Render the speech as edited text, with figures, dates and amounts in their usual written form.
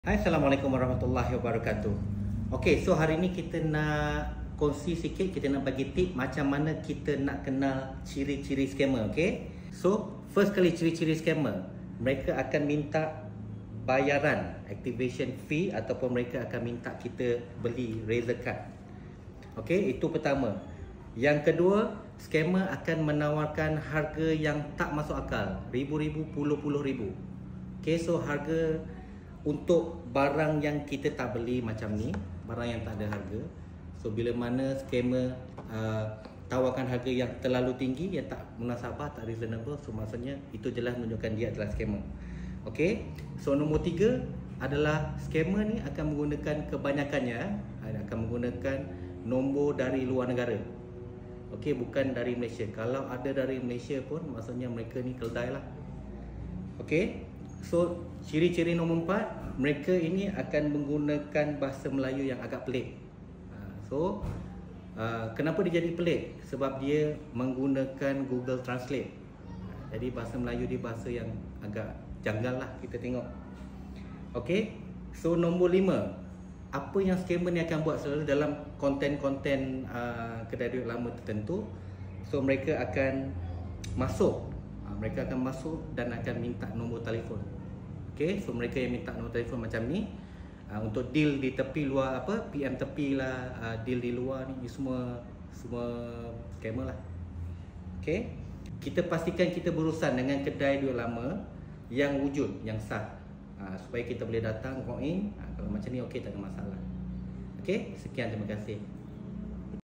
Hai, Assalamualaikum warahmatullahi wabarakatuh. Okay, so hari ni kita nak kongsi sikit, kita nak bagi tip macam mana kita nak kenal ciri-ciri scammer, okay? So, first kali ciri-ciri scammer, mereka akan minta bayaran, activation fee ataupun mereka akan minta kita beli Razer card. Okay, itu pertama. Yang kedua, scammer akan menawarkan harga yang tak masuk akal, ribu-ribu, puluh-puluh ribu. Okay, so harga untuk barang yang kita tak beli macam ni, barang yang tak ada harga. So bila mana scammer tawarkan harga yang terlalu tinggi, yang tak munasabah, tak reasonable, so maksudnya itu jelas menunjukkan dia adalah scammer. Okay, so nombor 3 adalah scammer ni akan menggunakan kebanyakannya akan menggunakan nombor dari luar negara. Okay, bukan dari Malaysia. Kalau ada dari Malaysia pun maksudnya mereka ni keldai lah. Okay, so ciri-ciri nombor 4, mereka ini akan menggunakan bahasa Melayu yang agak pelik. So kenapa dia jadi pelik? Sebab dia menggunakan Google Translate. Jadi bahasa Melayu dia bahasa yang agak janggal lah kita tengok. Okay, so nombor 5, apa yang scammer ni akan buat selalu dalam konten-konten kedai duit lama tertentu. So mereka akan masuk dan akan minta nombor telefon. Okay, so mereka yang minta nombor telefon macam ni untuk deal di tepi luar, PM tepi lah, deal di luar ni semua scammer lah. Okay, kita pastikan kita berurusan dengan kedai duit lama yang wujud, yang sah, supaya kita boleh datang walk in. Kalau macam ni okey, tak ada masalah. Okay, sekian, terima kasih.